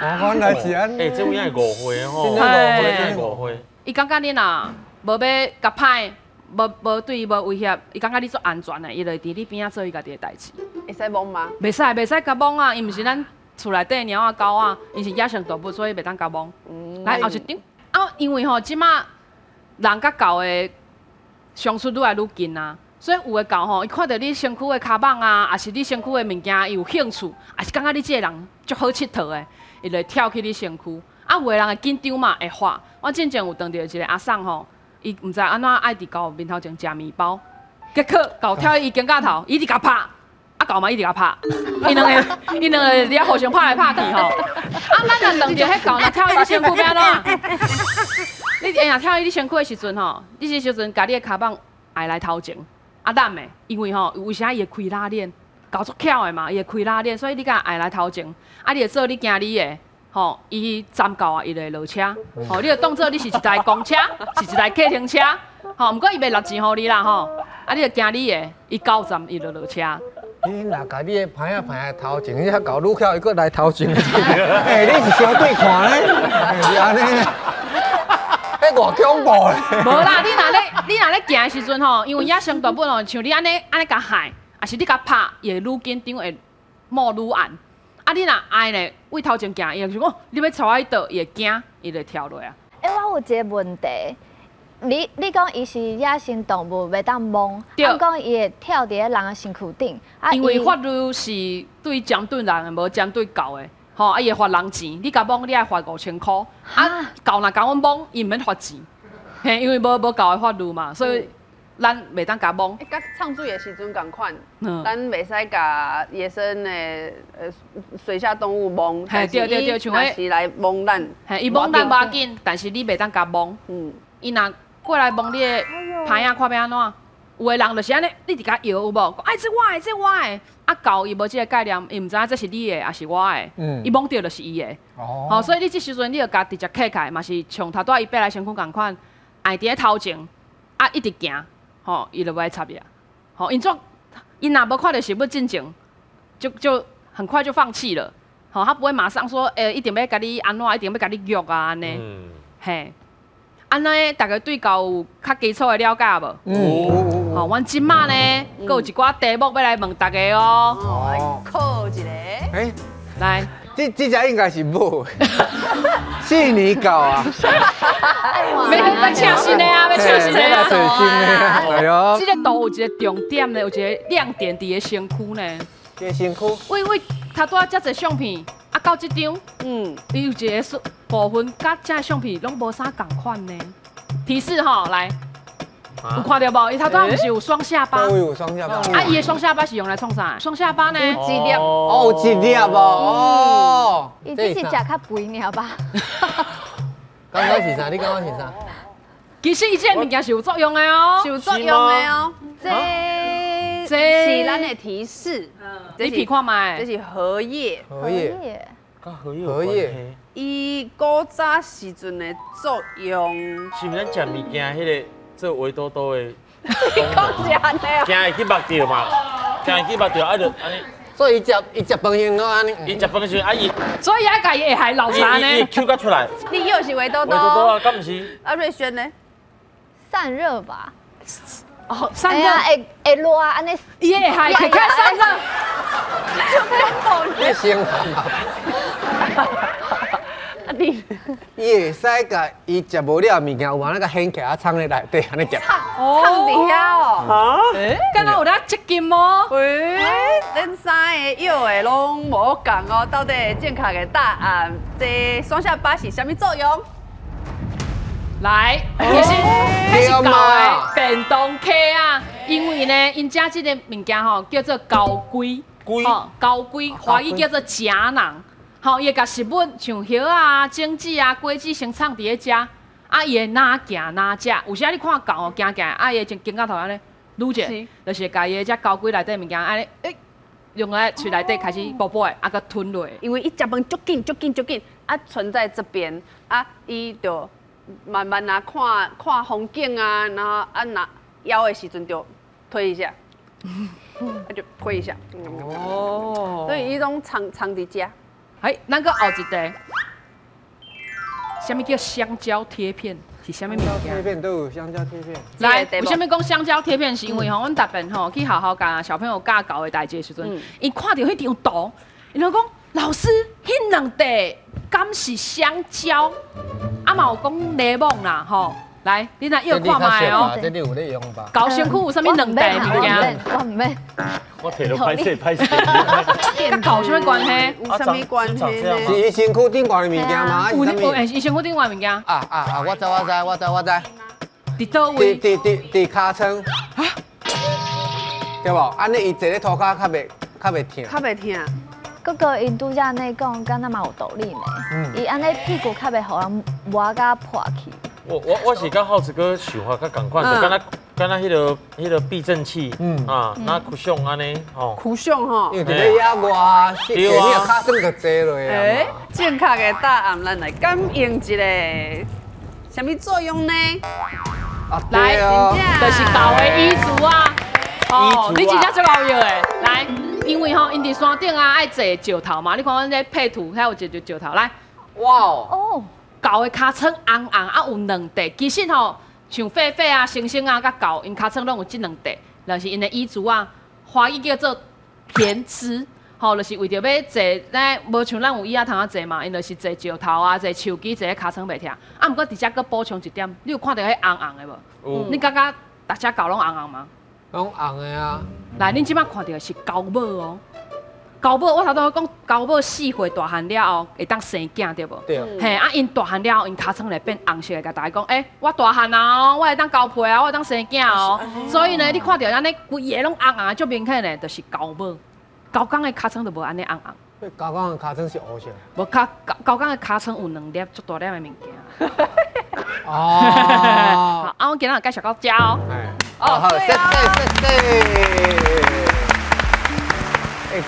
[SPEAKER 2] 原来是安尼。
[SPEAKER 3] 哎，这有影误会吼，
[SPEAKER 2] 真的
[SPEAKER 3] 误会。
[SPEAKER 5] 伊感觉你若无要甲歹，无对伊无威胁，伊感觉你做安全的，伊就伫你边仔做伊家己的代志。
[SPEAKER 1] 会使摸吗？
[SPEAKER 5] 袂使甲摸啊，伊毋是咱厝内底猫啊狗啊，伊是野生动物，所以袂当甲摸。来后一张啊，因为吼即马人甲狗的相处愈来愈近啊。所以有的狗吼，伊看到你身躯的卡棒啊，也是你身躯的物件，伊有兴趣，也是感觉你这个人足好佚佗的，伊就跳去你身躯。啊，有的人会紧张嘛，会发。我之前有碰到一个阿桑吼，伊毋知安怎爱伫狗面头前食面包，结果狗跳伊肩胛头，伊直甲拍，啊狗嘛伊直甲拍，伊两个伫遐互相拍来拍去吼。啊，咱若撞着迄狗，若跳伊身躯要安怎？你若跳伊身躯的时阵吼，你这时阵甲你的卡棒挨来头前。啊，咱的，因为吼，为啥伊会开拉链？搞足巧的嘛，伊会开拉链，所以你甲爱来头前，啊，你会做你行你的，吼，伊站到啊，伊就会落车，吼，你就当做你是一台公车，是一台客停车，吼，毋过伊袂纳钱互你啦，吼，啊，你就行你的，伊到站伊就落车。
[SPEAKER 2] 你若甲你的牌啊头前，你遐搞愈巧，伊搁来头前。哎，你是相对看咧，是安尼。迄偌恐怖咧！
[SPEAKER 5] 无啦，你若咧行的时阵吼，因为野生动物吼，像你安尼甲害，也是你甲拍，伊会愈紧张，会冒愈暗。啊，你若爱咧，为头前行，伊就想讲，你要带我去倒，伊会惊，伊就跳落啊。
[SPEAKER 4] 我有一个问题，你讲伊是野生动物，袂当摸，啊，讲伊会跳伫人的身躯顶，啊，
[SPEAKER 5] 因为法律是对针对人的，无针对狗的。吼，啊，伊会罚人钱，你甲摸，你爱罚5000块。啊，狗若甲阮摸，伊毋免罚钱，嘿，因为无狗的法律嘛，所以咱袂当甲摸。
[SPEAKER 1] 甲唱水的时阵共款，咱袂使甲野生的水下动物摸，
[SPEAKER 5] 嘿，对，
[SPEAKER 1] 像伊是来摸咱，
[SPEAKER 5] 嘿，伊摸咱无要紧，但是你袂当甲摸。伊若过来摸你的牌啊，看要安怎？有的人就是安尼，你直甲摇有无？讲哎，这我的，这我的。啊，狗伊无即个概念，伊毋知影这是你的，还是我的。伊摸到就是伊的。哦。所以你这时阵你就甲直接客起来，嘛是像头拄伊爬来身躯共款，挨伫咧头前，啊一直行，吼，伊就袂插伊啊。吼，因若无看到食物进前，就很快就放弃了。好，他不会马上说，一定要甲你安怎，一定要甲你约啊安尼。嘿，安尼大家对狗有较基础的了解无？好，阮即马呢，佫有一寡题目要来问大家哦。
[SPEAKER 1] 哦，考一个。
[SPEAKER 2] 哎，
[SPEAKER 5] 来，
[SPEAKER 2] 这只应该是母，细泥狗啊。
[SPEAKER 5] 要请新的啊，要请新的啊。
[SPEAKER 2] 哎呦，
[SPEAKER 5] 这个图有一个重点呢，有一个亮点伫个身躯呢。
[SPEAKER 2] 这身躯。
[SPEAKER 5] 喂，头拄仔遮侪相片，啊到这张，伊有一个部分甲遮个相片拢无啥共款呢。提示吼，来，有看到无？伊头拄仔不是有双下巴？
[SPEAKER 2] 有双下巴。
[SPEAKER 5] 啊，伊的双下巴是用来创啥？双下巴呢？
[SPEAKER 1] 有一粒
[SPEAKER 2] 哦，有一粒哦。
[SPEAKER 4] 伊只是食较肥尔吧？
[SPEAKER 2] 刚刚是啥？你刚刚是啥？
[SPEAKER 5] 其实伊这个物件是有作用的哦，
[SPEAKER 1] 是有作用的哦。这是咱的提示。
[SPEAKER 5] 你皮看卖，
[SPEAKER 1] 这是荷叶。
[SPEAKER 2] 荷叶。荷叶。
[SPEAKER 1] 伊古早时阵的作用。
[SPEAKER 3] 是毋是咱食物件迄个做围兜兜的？
[SPEAKER 1] 你讲是安尼啊？
[SPEAKER 3] 惊会去目着嘛？惊会去目着，啊就安尼。
[SPEAKER 2] 所以伊食饭用安尼。
[SPEAKER 3] 伊食饭的时候，啊伊。
[SPEAKER 5] 所以爱家己会害老残呢。
[SPEAKER 3] 伊抽甲出来。
[SPEAKER 1] 你又是围兜兜。
[SPEAKER 3] 围兜兜啊，敢毋是？
[SPEAKER 1] 啊，瑞轩呢？
[SPEAKER 4] 散热吧。
[SPEAKER 5] 哦，散热
[SPEAKER 4] 会热啊，安尼。
[SPEAKER 5] 伊会害，可以看散热。
[SPEAKER 2] 你先看嘛。
[SPEAKER 1] 你
[SPEAKER 2] 伊会使甲伊食无了物件，有往那个掀起啊，藏在内底安尼食。
[SPEAKER 1] 藏伫遐哦。
[SPEAKER 2] 啊？
[SPEAKER 5] 刚刚有咧接近哦。
[SPEAKER 1] 喂，恁三个药的拢无讲哦，到底正确的答案，这双下巴是啥物作用？
[SPEAKER 5] 来，其实迄是狗的电动车啊，因为呢，因遮即个物件吼叫做高龟，高龟，华语叫做夹囊。吼，伊会甲食物像叶啊、种子啊、果子先藏伫咧遮，啊，伊会哪行哪食。有时啊，你看狗哦，行行，啊，伊会经到头安尼，撸者，就是甲伊只高龟内底物件安尼，用来喙内底开始啵啵的，啊，佮吞落。
[SPEAKER 1] 因为伊食饭足紧，啊，存在这边，啊，伊就慢慢啊看风景啊，然后啊拿枵的时阵就推一下，就推一下。哦，所以伊拢藏伫遮。
[SPEAKER 5] 哎，咱个后一题，什么叫香蕉贴片？是什么物件？
[SPEAKER 2] 贴片都有香蕉贴片。
[SPEAKER 5] 来，为什么讲香蕉贴片？是因为吼，阮逐遍吼去好好教小朋友教狗的代志的时阵，伊看到迄张图，伊就讲老师，迄两块敢是香蕉？啊嘛有讲柠檬啦，吼。来，你来又看卖哦。
[SPEAKER 2] 这你有咧用吧？
[SPEAKER 5] 狗身躯有啥物两块物件？
[SPEAKER 4] 我唔免。
[SPEAKER 3] 我摕到歹势。
[SPEAKER 5] 甲狗有啥物关系？
[SPEAKER 1] 有啥物关系呢？
[SPEAKER 2] 是伊身躯顶挂的物件吗？
[SPEAKER 5] 有伊身躯顶挂物件。
[SPEAKER 2] 我知。
[SPEAKER 5] 伫倒位？
[SPEAKER 2] 伫尻川。对无？安尼伊坐咧涂骹较袂疼。
[SPEAKER 1] 较袂疼。
[SPEAKER 4] 哥哥因拄则安尼讲，敢若嘛有道理呢。伊安尼屁股较袂互人磨甲破去。
[SPEAKER 3] 我是甲浩子哥想法较共款，就敢若迄个避震器，那酷熊安尼，吼。
[SPEAKER 1] 酷熊吼。
[SPEAKER 2] 因为伫咧野外，你个尻川就坐落啊。
[SPEAKER 1] 正确的答案，咱来感应一下，什么作用呢？
[SPEAKER 5] 来，就是狗的衣足啊。哦，你真正最好用的。来，因为吼，因伫山顶啊，爱坐石头嘛。你看阮这配图，还有一个石头。来，
[SPEAKER 2] 哇
[SPEAKER 4] 哦。
[SPEAKER 5] 狗的尻川红红啊，有两块。其实吼，像狒狒啊、猩猩啊、甲狗，因尻川拢有这两块，就是因的衣足啊，华语叫做胼胝。吼，就是为着要坐，咱无像咱有椅仔通啊坐嘛，因就是坐石头啊、坐树枝、坐喺尻川袂疼。啊，毋过伫遮搁补充一点，你有看到迄红红的无？你感觉大只狗拢红红吗？
[SPEAKER 2] 拢红的啊。
[SPEAKER 5] 来，恁即摆看到的是狗母哦。狗母，我头拄讲狗母4岁大汉了后会当生囝，对无？
[SPEAKER 2] 对。
[SPEAKER 5] 嘿，啊，因大汉了后，因尻川会变红色的，甲大家讲，我大汉啊，我会当交配啊，我会当生囝哦。所以呢，你看到安尼规个拢红红，足明显的，就是狗母。狗公的尻川就无安尼红红。
[SPEAKER 2] 狗公的尻川是黑色。
[SPEAKER 5] 无狗公的尻川有2粒足大粒的物件。
[SPEAKER 2] 哦。
[SPEAKER 5] 好，我今日介绍到遮哦。
[SPEAKER 2] 好，谢。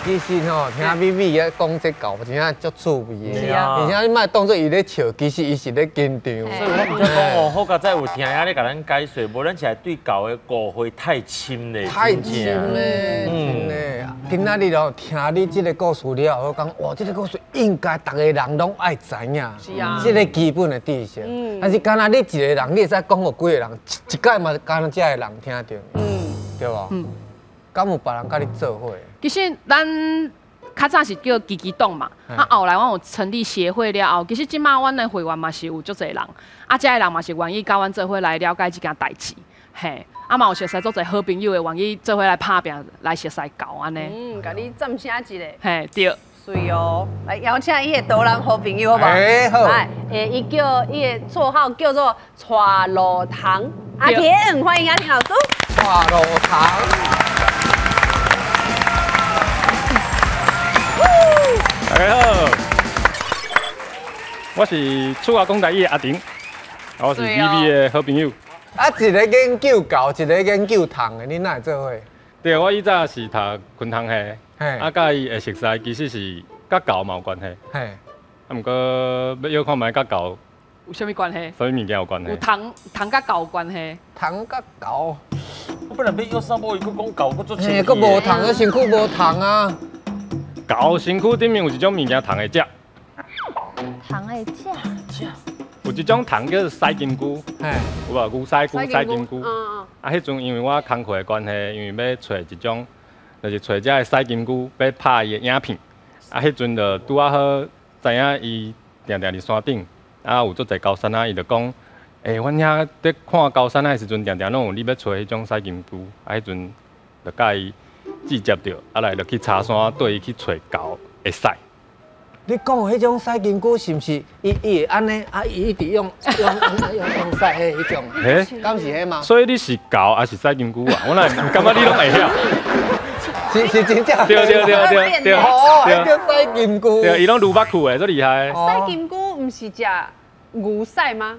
[SPEAKER 2] 其实吼，听咪咪咧讲这狗，真正足趣味的。而且你莫当做伊咧笑，其实伊是咧紧张。
[SPEAKER 3] 所以我唔才讲哦，好佳在有听啊，咧甲咱解说，无咱起来对狗的误会太深咧。
[SPEAKER 2] 太深咧，真咧。今仔日哦，听你这个故事了后，我讲哇，这个故事应该大家人拢爱知影，
[SPEAKER 1] 是啊，
[SPEAKER 2] 这个基本的知识。但是敢若你一个人，你会使讲互几个人，一届嘛，敢若这个人听到，对无？敢有别人甲你做伙？
[SPEAKER 5] 其实咱较早是叫基基党嘛，后来阮有成立协会了后，其实即马阮的会员嘛是有足侪人，遮个人嘛是愿意甲阮做伙来了解即件代志，嘿，嘛有熟悉足侪好朋友的愿意做伙来拍拼，来熟悉教安尼。
[SPEAKER 1] 甲你赞声一个。
[SPEAKER 5] 嘿，对。
[SPEAKER 1] 水哦，来邀请伊的导人好朋友好不好？
[SPEAKER 2] 好。
[SPEAKER 1] 伊叫伊的绰号叫做带路糖阿田，欢迎阿田老师。
[SPEAKER 2] 带路糖。
[SPEAKER 6] 大家好，我是厝外讲台语的阿婷，我是 VV 的好朋友。
[SPEAKER 2] 一个研究狗，一个研究糖的，你哪会做伙？
[SPEAKER 6] 对，我以前是读昆汤系，甲伊的熟悉其实是甲狗嘛有关系。毋过要看卖甲狗
[SPEAKER 5] 有啥物关系？
[SPEAKER 6] 啥物物件有关系？
[SPEAKER 5] 有糖甲狗有关系。
[SPEAKER 2] 糖甲狗，
[SPEAKER 3] 我本来要上某伊佫讲狗佫做钱。
[SPEAKER 2] 佫无糖，个身躯无糖啊。
[SPEAKER 6] 狗身躯顶面有一种物件糖会食。
[SPEAKER 4] 糖会食。
[SPEAKER 6] 有一种糖叫洗金菇，有无？牛屎菇、洗金菇。迄阵因为我工课的关系，因为要找一种，就是找遮个洗金菇，要拍伊的影片。迄阵就拄啊好，知影伊定伫山顶，有足侪高山仔，伊就讲，阮遐伫看高山仔的时阵，定拢有你要找迄种洗金菇。迄阵就甲伊记接着，来就去茶山对伊去找狗会使。
[SPEAKER 2] 你讲的迄种洗金菇是毋是伊会安尼？伊一直用洗的迄种？敢是迄吗？
[SPEAKER 6] 所以你是狗还是洗金菇啊？我哪感觉你拢会晓？
[SPEAKER 2] 是真正。
[SPEAKER 6] 对。
[SPEAKER 2] 哦，迄叫洗金菇。
[SPEAKER 6] 对，伊拢撸巴酷的，足厉害。
[SPEAKER 1] 洗金菇毋是食牛屎吗？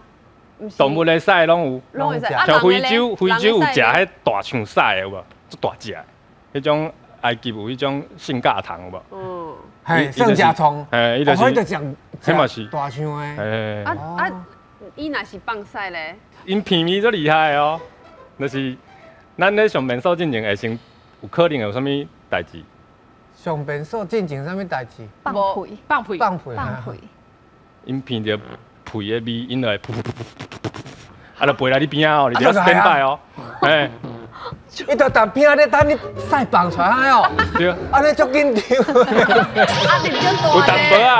[SPEAKER 6] 动物的屎拢有，
[SPEAKER 1] 会食。
[SPEAKER 6] 像非洲有食迄大象屎的有无？足大只的，迄种埃及有迄种性价糖有无？
[SPEAKER 2] 圣甲虫，
[SPEAKER 6] 伊就是，
[SPEAKER 2] 迄嘛是大象诶。
[SPEAKER 1] 伊若是放屎咧？
[SPEAKER 6] 因片味足厉害哦，就是咱咧上面所进行会先有可能有啥物代志？
[SPEAKER 2] 上面所进行啥物代志？
[SPEAKER 5] 放屁。
[SPEAKER 6] 因片着屁的味，因就会噗噗噗噗噗噗，就飞来你边仔哦，你要 stand by 哦，
[SPEAKER 2] 伊就当边咧等你屎放出来哦，
[SPEAKER 6] 对，
[SPEAKER 2] 安尼足紧张。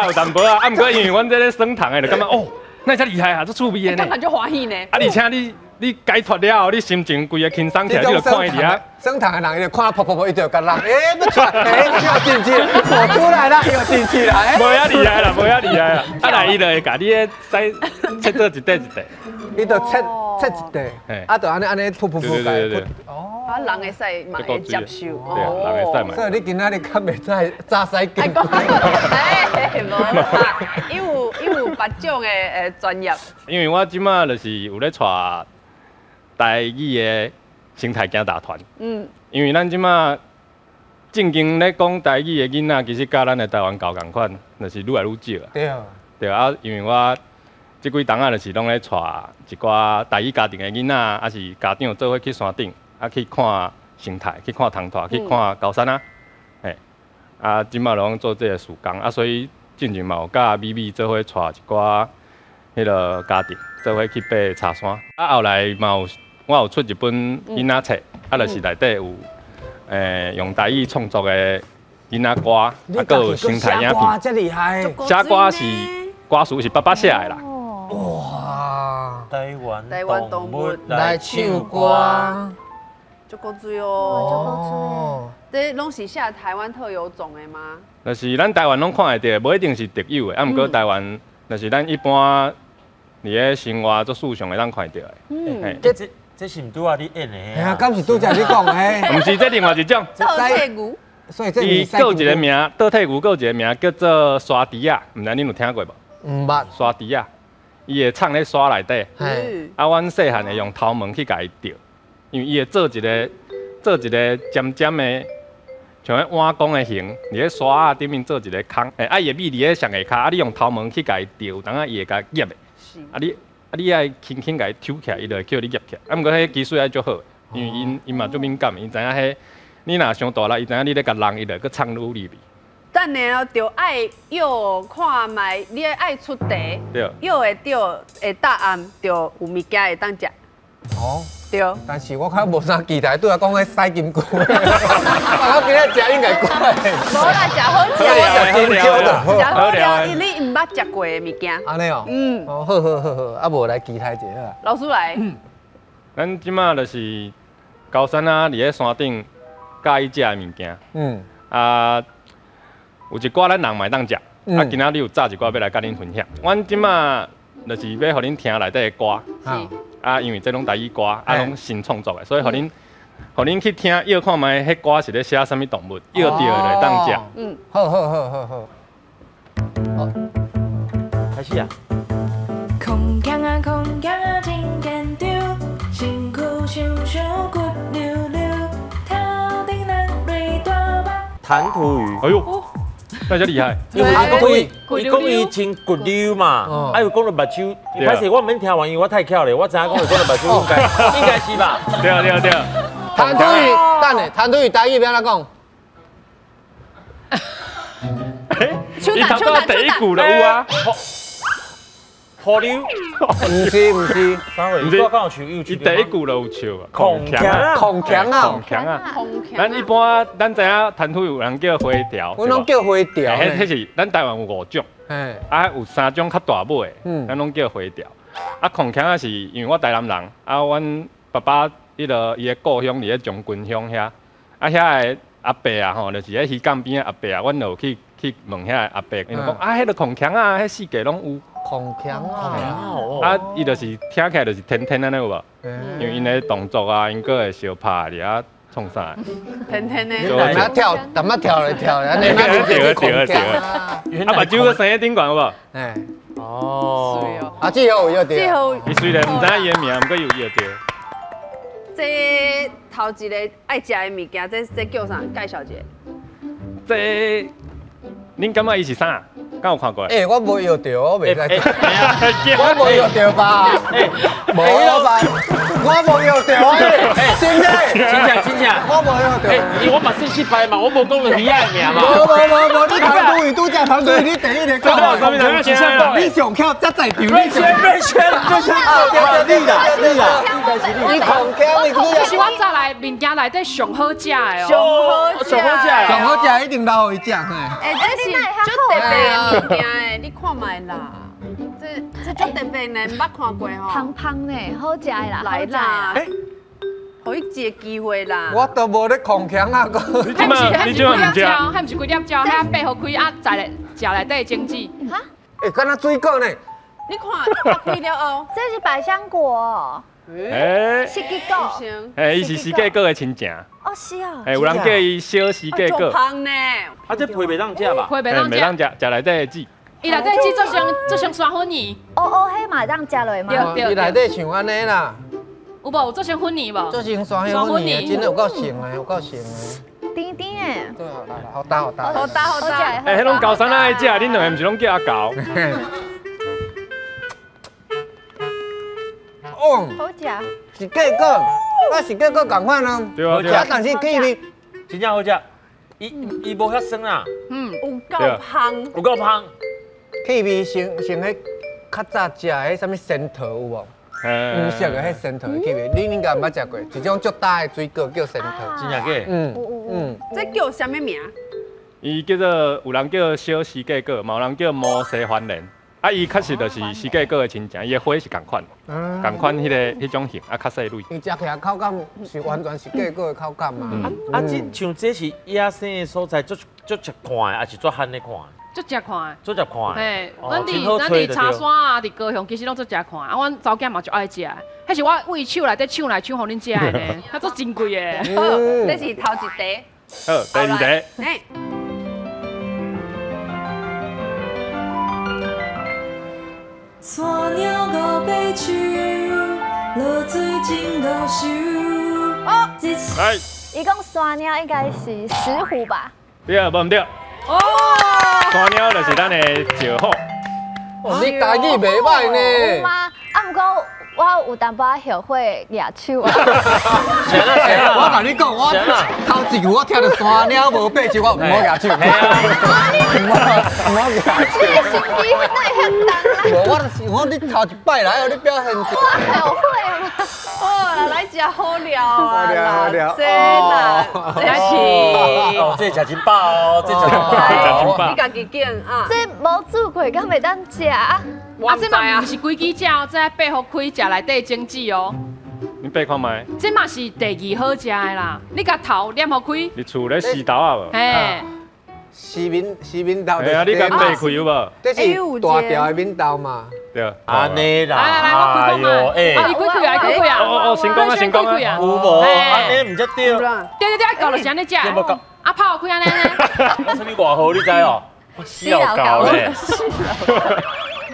[SPEAKER 6] 有淡薄啊，毋过因为阮这个酸糖的，就感觉哦，那遮厉害啊，足趣味的呢。
[SPEAKER 1] 感觉就欢喜呢。
[SPEAKER 6] 而且你解脱了后，你心情规个轻松起来，你就看伊伫遐。
[SPEAKER 2] 酸糖的人，伊就看噗，伊就甲人，要出来，要进去，我出来了，要进去了。
[SPEAKER 6] 无遐厉害啦，无遐厉害啦。来伊就会甲你个屎切做一块一块。
[SPEAKER 2] 伊就切一块，就安尼噗，
[SPEAKER 6] 对。
[SPEAKER 1] 人会使嘛会接受，
[SPEAKER 6] 人会使嘛。
[SPEAKER 2] 所以你今仔日较袂使炸洗金菇。
[SPEAKER 1] 无啦，伊有别种的专业。
[SPEAKER 6] 因为我即马就是有咧带台语的生态行大团。因为咱即马正经咧讲台语的囡仔，其实甲咱的台湾狗共款，就是愈来愈少。对啊，因为我即几冬就是拢咧带一寡台语家庭的囡仔，还是家长做伙去山顶。去看生态，去看塘拖，去看高山啊，即马拢做这个事工，所以进前嘛有甲咪咪做伙带一寡迄个家庭做伙去爬茶山，后来嘛我有出一本囡仔册，就是内底有用台语创作的囡仔歌，佮有生态影片。
[SPEAKER 2] 真厉害！
[SPEAKER 6] 写歌是歌词是爸爸写的啦。
[SPEAKER 2] 哇！
[SPEAKER 3] 台湾动物
[SPEAKER 2] 来唱歌。
[SPEAKER 1] 足够水哦！这拢是写台湾特有种的吗？
[SPEAKER 6] 就是咱台湾拢看会到，无一定是特有的。毋过台湾，就是咱一般伫咧生活做事上会当看到的。
[SPEAKER 3] 这是毋拄啊？你演的？
[SPEAKER 2] 哎呀，敢是拄则你讲的？
[SPEAKER 6] 毋是，这另外一种。
[SPEAKER 1] 倒退牛。
[SPEAKER 2] 所以这
[SPEAKER 6] 伊有一个名，倒退牛，有一个名叫做沙迪亚，毋知恁有听过无？
[SPEAKER 2] 毋捌。
[SPEAKER 6] 沙迪亚，伊会藏咧沙内底。阮细汉会用头毛去甲伊钓。因为伊会做一个尖尖的，像迄碗公的形，伫咧沙仔顶面做一个空，伊会密伫咧上下骹，你用头毛去甲伊钓，当伊会甲伊夹的。你爱轻轻甲伊抽起来，伊就会叫你夹起来。毋过迄技术还足好，因为因嘛足敏感，因知影迄你若伤大力，伊知影你咧甲人，伊就搁藏愈里。
[SPEAKER 1] 等下哦，就爱摇看卖，你爱出题，摇会着会答案，着有物件会当食。
[SPEAKER 2] 哦，
[SPEAKER 1] 对。
[SPEAKER 2] 但是我较无啥期待，对我讲迄洗金菇，我今日食应该乖。
[SPEAKER 1] 无啦，食好食，
[SPEAKER 2] 我食金蕉的，
[SPEAKER 1] 食好料，因为你毋捌食过的物件。
[SPEAKER 2] 安尼哦。哦，好，啊无来期待一下啦。
[SPEAKER 1] 老师来。
[SPEAKER 6] 咱即马就是高山啊，伫咧山顶介意食的物件。啊。有一寡咱人嘛会当食，啊，今仔日有炸一寡要来甲恁分享。阮即马就是要互恁听内底的歌，啊，因为这拢台语歌，啊，拢新创作的，所以互恁去听，要看卖迄歌是咧写啥物动物，要着就会当食。
[SPEAKER 2] 好。
[SPEAKER 3] 好，开始啊！
[SPEAKER 7] 空强啊，空强啊，真紧张，身躯想想骨溜溜，头顶咱瑞大目。
[SPEAKER 3] 弹涂鱼。
[SPEAKER 6] 哎呦！那就厉害，
[SPEAKER 3] 因为伊讲伊真骨溜嘛，啊又讲到目睭，歹势我免听完，因为我太巧咧，我知影讲伊讲到目睭应该是吧？
[SPEAKER 6] 对。
[SPEAKER 2] 弹涂鱼，等下，弹涂鱼台语要安怎讲？
[SPEAKER 6] 伊头到第一句就有啊，
[SPEAKER 3] 好溜，
[SPEAKER 2] 唔是，
[SPEAKER 3] 我刚好唱有
[SPEAKER 6] 伊第一句就有唱啊，
[SPEAKER 3] 孔强啊，
[SPEAKER 6] 咱一般咱知影弹涂有人叫花条，
[SPEAKER 2] 我拢叫花条，
[SPEAKER 6] 迄是咱台湾有5种，啊有3种较大尾的，咱拢叫花条。啊孔强啊是因为我台南人，啊阮爸爸伊的故乡伫咧将军乡遐，啊遐的阿伯啊吼，就是迄鱼港边的阿伯啊，阮就去问遐阿伯，伊就讲啊，迄个孔强啊，迄四界拢有。
[SPEAKER 2] 孔强啊！
[SPEAKER 6] 啊，伊就是听起来就是天天安尼有无？因为因的动作啊，因个会相拍哩啊，创啥？
[SPEAKER 1] 天天呢？
[SPEAKER 2] 淡仔跳，安尼
[SPEAKER 6] 对。啊，目睭个生喺顶悬有无？
[SPEAKER 2] 哎，
[SPEAKER 3] 哦，
[SPEAKER 2] 啊，最后有对。
[SPEAKER 6] 伊虽然毋知伊的名，毋过有伊对。
[SPEAKER 1] 这头一个爱食的物件，这叫啥？介绍一下。
[SPEAKER 6] 这，恁感觉伊是啥？敢有看过？
[SPEAKER 2] 我无摇到，我袂使。我无摇到吧？无吧？我无摇到，真的。
[SPEAKER 3] 真正。
[SPEAKER 2] 我无摇到。
[SPEAKER 3] 我嘛信息牌嘛，我无讲到鱼仔名嘛。
[SPEAKER 2] 无，你弹涂鱼拄只弹涂鱼，你第一个讲。你上巧才在场。瑞轩，你孔强，
[SPEAKER 5] 其实我早来物件内底上好食的哦。
[SPEAKER 2] 上好食，一定留互伊食嘿。
[SPEAKER 1] 这是足特别的物件诶，你看卖啦。这足特别呢，毋捌看过吼。
[SPEAKER 4] 香呢，好食的啦，
[SPEAKER 1] 来啦。互伊一个机会啦。
[SPEAKER 2] 我都无咧孔强啊，哥。
[SPEAKER 6] 你即马唔食？
[SPEAKER 5] 还毋是规粒椒，遐背后开啊，在咧食内底精致。哈？
[SPEAKER 2] 敢若水果呢？
[SPEAKER 1] 你看，开了哦。
[SPEAKER 4] 这是百香果。四季果。
[SPEAKER 6] 伊是四季果的亲戚。
[SPEAKER 4] 哦，是啊。
[SPEAKER 6] 有人叫伊小四季果。
[SPEAKER 1] 香呢？
[SPEAKER 3] 啊，这皮袂当食吧？
[SPEAKER 5] 皮袂当食。
[SPEAKER 6] 袂当食，食内底的籽。
[SPEAKER 5] 伊内底籽做成酸粉泥。
[SPEAKER 4] 迄嘛当食落嘛。
[SPEAKER 2] 伊内底像安尼啦。
[SPEAKER 5] 有无？有做成粉泥无？
[SPEAKER 2] 做成酸粉泥，真的有够咸的，有够咸的。
[SPEAKER 4] 甜甜的。
[SPEAKER 2] 对，好大。
[SPEAKER 6] 迄种高山仔爱食，恁两个毋是拢叫阿高？
[SPEAKER 2] 哦，
[SPEAKER 4] 好食。
[SPEAKER 2] 是果果，是果果共款啊。
[SPEAKER 6] 对啊。
[SPEAKER 2] 但是气味
[SPEAKER 3] 真正好食。伊无遐酸啊。
[SPEAKER 1] 有够香。
[SPEAKER 2] 气味像迄较早食的迄啥物仙桃有无？黄色的迄仙桃的气味，你应该毋捌食过，一种足大的水果叫仙桃。
[SPEAKER 3] 真正假？
[SPEAKER 1] 这叫啥物名？
[SPEAKER 6] 伊叫做有人叫小四季果，嘛有人叫摩西环莲。啊，伊确实就是四季果的亲戚，伊的花是共款，迄种型，啊较细蕊。
[SPEAKER 2] 伊食起来口感是完全是四季果的口感嘛。
[SPEAKER 3] 像这是野生的所在，足食看的，还是足罕的看？
[SPEAKER 5] 足食看。
[SPEAKER 3] 足食看。
[SPEAKER 5] 嘿，咱伫茶山啊，伫高雄，其实拢足食看。啊，阮查某囝嘛就爱食，迄是我为手内底抢来抢互恁食的呢，它足珍贵的。
[SPEAKER 1] 好，这是头一题。
[SPEAKER 6] 好，第二题。
[SPEAKER 7] 山鸟五八树，落水真高手。
[SPEAKER 6] 来，
[SPEAKER 4] 伊讲山鸟应该是石虎吧？
[SPEAKER 6] 对，无唔对。哦，山鸟就是咱的石虎。
[SPEAKER 2] 你台语袂歹呢。
[SPEAKER 4] 有吗？啊，毋过我有淡薄后悔举手啊。
[SPEAKER 2] 我甲你讲，我头一句我听到山鸟无爬树，我唔好牙手。係啊，唔好牙手。
[SPEAKER 4] 你的心机那也很难啦。
[SPEAKER 2] 我你头一摆来，你表现。
[SPEAKER 4] 我好会嘛。
[SPEAKER 1] 哦，来食好料啊！
[SPEAKER 2] 好料，
[SPEAKER 1] 这啦，这是。
[SPEAKER 3] 哦，这食真饱哦，这食真饱。
[SPEAKER 1] 你家己拣啊。
[SPEAKER 4] 这无煮过，敢袂当食啊？
[SPEAKER 5] 这嘛不是规矩食哦，这八福开食内底精子哦。
[SPEAKER 6] 你爬看卖。
[SPEAKER 5] 这嘛是第2好食的啦，你甲头念好开。
[SPEAKER 6] 你厝咧洗豆啊无？
[SPEAKER 5] 嘿。
[SPEAKER 2] 西敏豆。
[SPEAKER 6] 哎呀，你敢爬开有无？
[SPEAKER 2] 这是大条的敏豆嘛。
[SPEAKER 6] 对。
[SPEAKER 3] 安尼啦。
[SPEAKER 5] 来，我开讲嘛。哎，你开开啊，开开啊。
[SPEAKER 6] 哦，先讲啊，先讲啊。
[SPEAKER 3] 有无？安尼唔才对。
[SPEAKER 5] 对，搞了是安尼食。啊，泡开安尼。
[SPEAKER 3] 我说你偌好，你知哦？我笑搞嘞。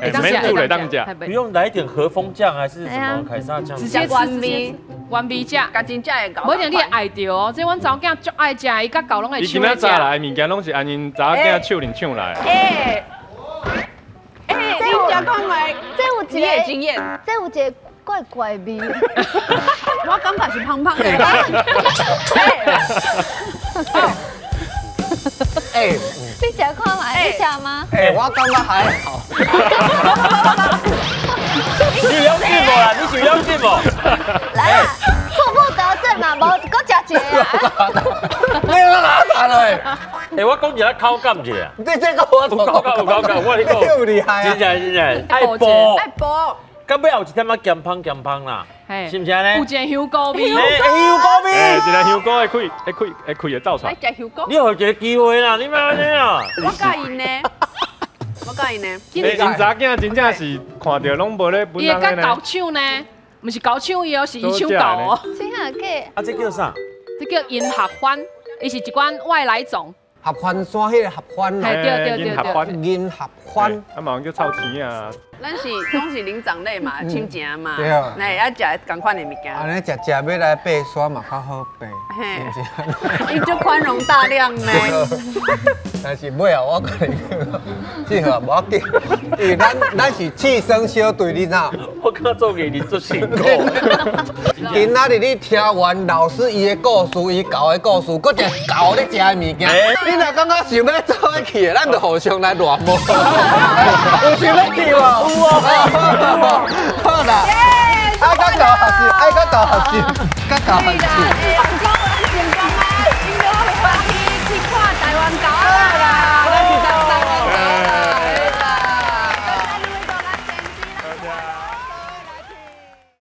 [SPEAKER 6] 免煮来当食。
[SPEAKER 3] 不用来一点和风酱还是什么凯撒酱？
[SPEAKER 5] 直接原味食，
[SPEAKER 1] 家真正会搞。
[SPEAKER 5] 无一定你会爱着哦，这阮查某囝足爱食，伊甲狗拢会抢来食。
[SPEAKER 6] 伊今仔早来物件拢是按因查某囝手领抢来。
[SPEAKER 1] 你食看卖，
[SPEAKER 4] 这有
[SPEAKER 1] 你的经验，
[SPEAKER 4] 这有一个怪怪味。
[SPEAKER 1] 我感觉是胖胖的。
[SPEAKER 4] 你食看卖，你食吗？
[SPEAKER 2] 我感觉还好。
[SPEAKER 3] 你有劲无啦？你是有劲无？
[SPEAKER 4] 来啦，负不得正嘛，无搁食一个啊。
[SPEAKER 2] 你要哪打嘞？
[SPEAKER 3] 我讲一下口感一下。
[SPEAKER 2] 你这个我
[SPEAKER 3] 有口感，我你讲。
[SPEAKER 2] 你厉害啊！
[SPEAKER 3] 真正，爱煲，到尾有一点仔咸芳啦，是不是呢？
[SPEAKER 5] 有一个香菇味，
[SPEAKER 3] 香菇味，
[SPEAKER 6] 一个香菇会开会走出来。
[SPEAKER 1] 来食香菇。
[SPEAKER 3] 你有一个机会啦，你莫安尼啊！
[SPEAKER 1] 我介意呢。我介意呢。
[SPEAKER 6] 因查囝真正是看到拢无咧本人
[SPEAKER 5] 的呢。伊甲狗抢呢，不是狗抢伊哦，是伊抢狗哦。
[SPEAKER 4] 真下假？
[SPEAKER 3] 啊，这叫啥？
[SPEAKER 5] 这叫银合欢，伊是一款外来种。
[SPEAKER 2] 合欢山迄个合欢
[SPEAKER 5] 对，
[SPEAKER 2] 银合欢，
[SPEAKER 6] 啊嘛叫臭钱啊！
[SPEAKER 1] 咱是拢是灵长类嘛，亲情嘛，
[SPEAKER 2] 对啊，
[SPEAKER 1] 来要食同款的物件。
[SPEAKER 2] 安尼食要来爬山嘛较好爬，是不是？
[SPEAKER 1] 伊就宽容大量呢。
[SPEAKER 2] 但是尾后我跟你讲，这个无要紧，因为咱是气生小队，你知？
[SPEAKER 3] 我看做艺人做辛苦。
[SPEAKER 2] 今仔日你听完老师伊的故事，伊教的故事，搁一教你食的物件，你若感觉想要做伙去，咱就互相来乱摸。有想要去无？有啊！好啦，爱甲教学习，爱甲教学习，甲教学习。